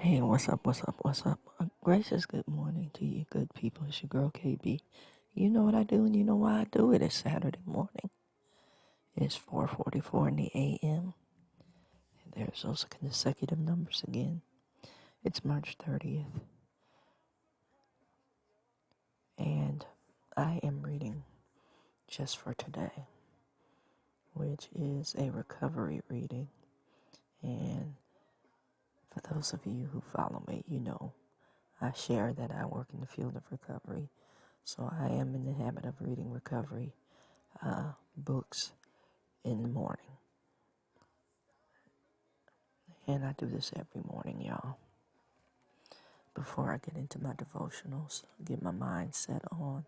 Hey, what's up, what's up, what's up? Gracious good morning to you good people. It's your girl KB. You know what I do and you know why I do it. It's Saturday morning. It's 4:44 in the AM. And there's those consecutive numbers again. It's March 30th. And I am reading just for today, which is a recovery reading. And for those of you who follow me, you know I share that I work in the field of recovery. So I am in the habit of reading recovery books in the morning. And I do this every morning, y'all. Before I get into my devotionals, get my mind set on,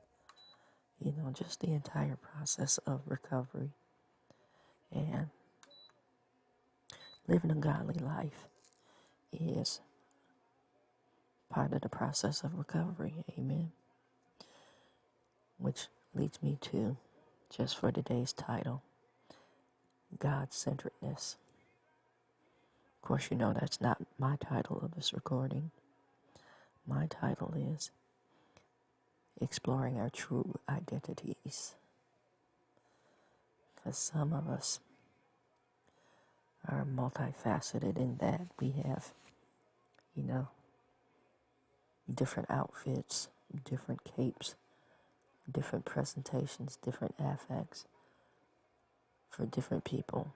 just the entire process of recovery and living a godly life is part of the process of recovery. Amen. Which leads me to, just for today's title, God-centeredness. Of course, you know that's not my title of this recording. My title is Exploring Our True Identities. Because some of us are multifaceted in that we have, different outfits, different capes, different presentations, different affects for different people.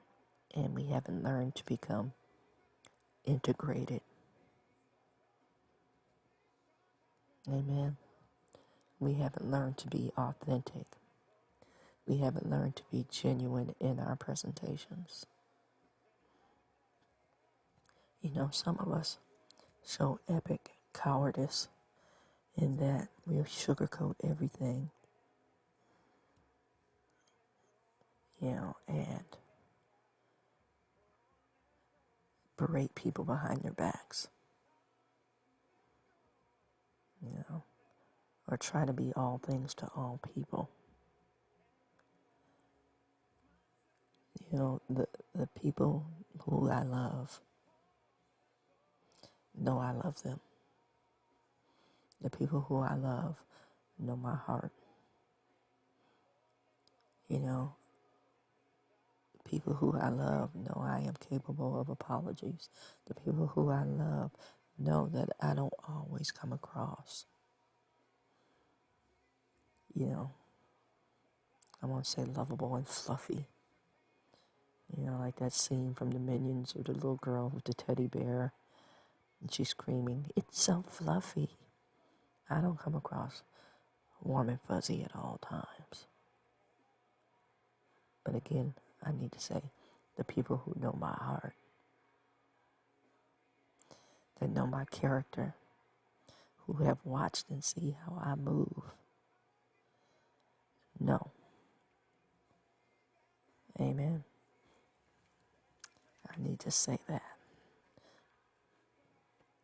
And we haven't learned to become integrated. Amen. We haven't learned to be authentic. We haven't learned to be genuine in our presentations. Some of us show epic cowardice in that we sugarcoat everything, and berate people behind their backs, or try to be all things to all people. The people who I love know I love them. The people who I love know my heart. People who I love know I am capable of apologies. The people who I love know that I don't always come across, I want to say lovable and fluffy. Like that scene from the Minions with the little girl with the teddy bear, and she's screaming, "It's so fluffy." I don't come across warm and fuzzy at all times. But again, I need to say, the people who know my heart, that know my character, who have watched and see how I move, know. Amen. I need to say that.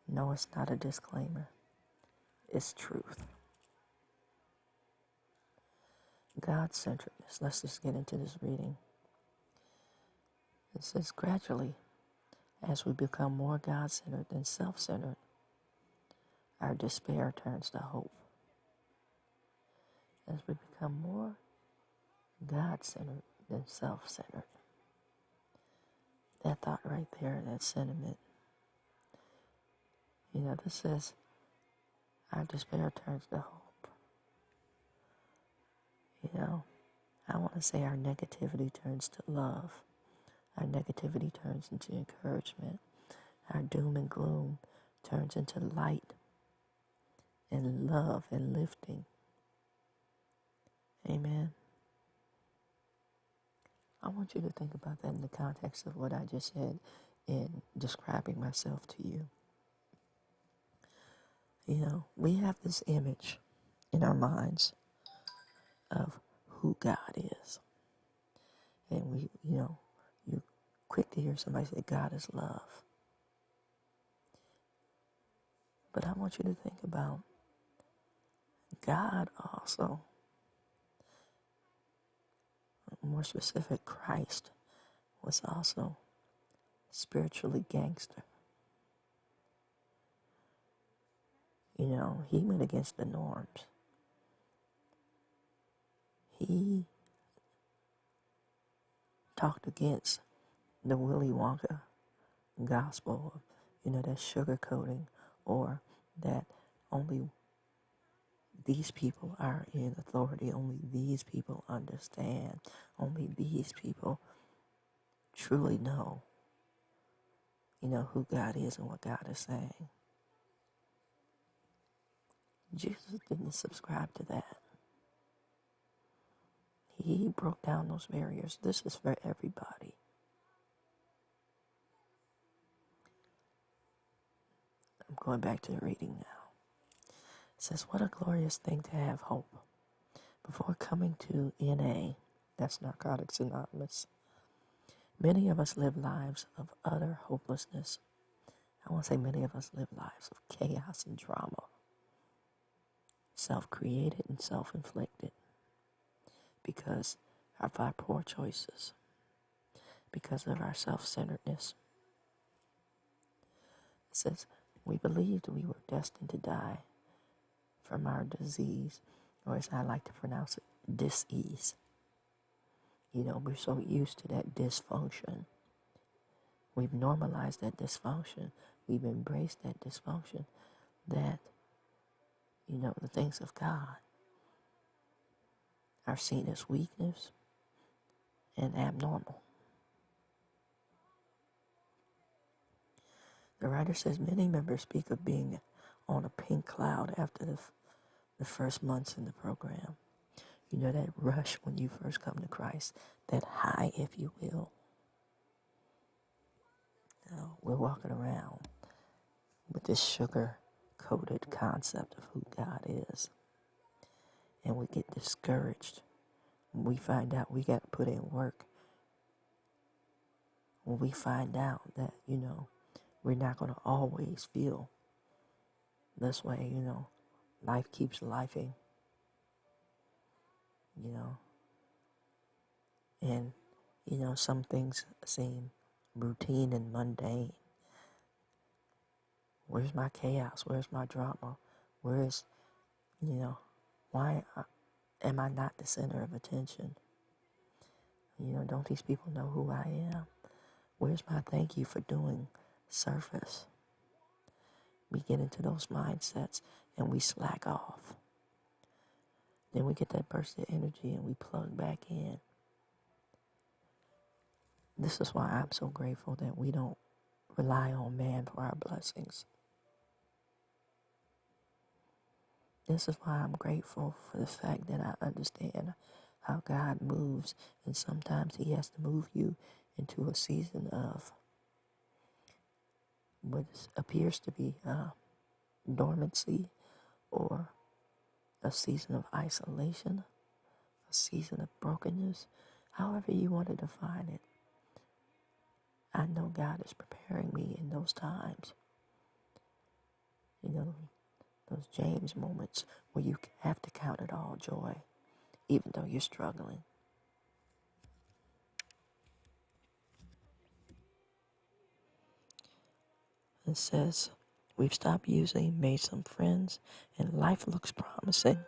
No, it's not a disclaimer. It's truth. God-centeredness. Let's just get into this reading. It says, gradually, as we become more God-centered than self-centered, our despair turns to hope. As we become more God-centered than self-centered. That thought right there, that sentiment. This says, our despair turns to hope. I want to say our negativity turns to love. Our negativity turns into encouragement. Our doom and gloom turns into light and love and lifting. Amen. I want you to think about that in the context of what I just said in describing myself to you. We have this image in our minds of who God is. And you're quick to hear somebody say God is love. But I want you to think about God also, more specific, Christ was also spiritually gangster. He went against the norms. He talked against the Willy Wonka gospel of, that sugarcoating, or that only these people are in authority, only these people understand, only these people truly know, who God is and what God is saying. Jesus didn't subscribe to that. He broke down those barriers. This is for everybody. I'm going back to the reading now. It says, what a glorious thing to have hope. Before coming to NA, that's Narcotics Anonymous, many of us live lives of utter hopelessness. I want to say many of us live lives of chaos and drama, self-created and self-inflicted, because of our poor choices, because of our self-centeredness. It says, we believed we were destined to die from our disease, or as I like to pronounce it, dis-ease. We're so used to that dysfunction. We've normalized that dysfunction. We've embraced that dysfunction, that, the things of God are seen as weakness and abnormal. The writer says many members speak of being on a pink cloud after the first months in the program. That rush when you first come to Christ, that high, if you will. We're walking around with this sugar-coated concept of who God is. And we get discouraged when we find out we got to put in work. When we find out that, we're not going to always feel this way, life keeps lifing, and, some things seem routine and mundane. Where's my chaos? Where's my drama? Where's, why am I not the center of attention? Don't these people know who I am? Where's my thank you for doing surface? We get into those mindsets and we slack off. Then we get that burst of energy and we plug back in. This is why I'm so grateful that we don't rely on man for our blessings. This is why I'm grateful for the fact that I understand how God moves, and sometimes he has to move you into a season of what appears to be dormancy, or a season of isolation, a season of brokenness, however you want to define it. I know God is preparing me in those times. Those James moments where you have to count it all joy, even though you're struggling. It says, we've stopped using, made some friends, and life looks promising.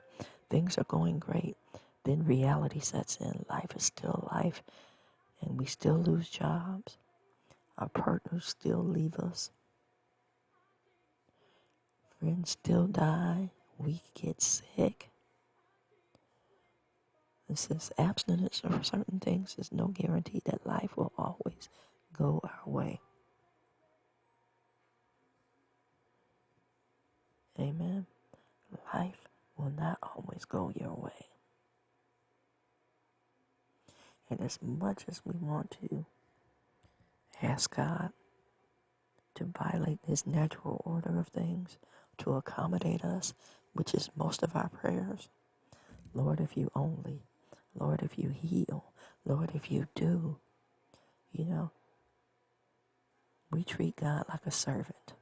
Things are going great. Then reality sets in. Life is still life, and we still lose jobs. Our partners still leave us. Friends still die. We get sick. It says abstinence from certain things is no guarantee that life will always go our way. Amen. Life will not always go your way. And as much as we want to ask God to violate this natural order of things, to accommodate us, which is most of our prayers, Lord, if you only, Lord, if you heal, Lord, if you do, we treat God like a servant.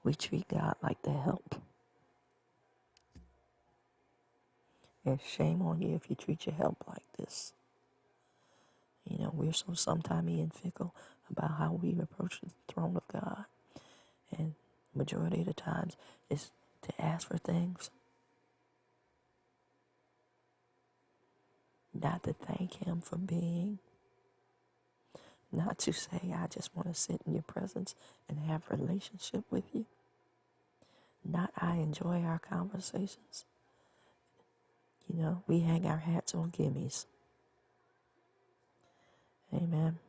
We treat God like the help. And shame on you if you treat your help like this. We're so sometimey and fickle about how we approach the throne of God. And majority of the times is to ask for things, not to thank Him for being, not to say, I just want to sit in your presence and have a relationship with you, not I enjoy our conversations. You know, we hang our hats on gimmies. Amen.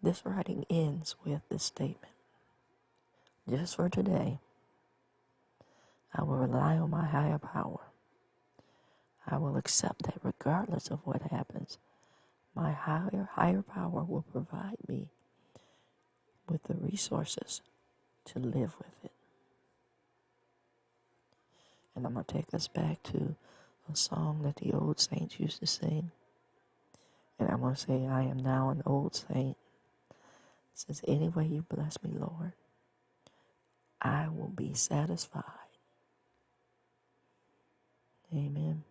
This writing ends with this statement. Just for today, I will rely on my higher power. I will accept that regardless of what happens, my higher power will provide me with the resources to live with it. And I'm going to take us back to a song that the old saints used to sing. And I'm going to say, I am now an old saint. It says, any way you bless me, Lord, I will be satisfied. Amen.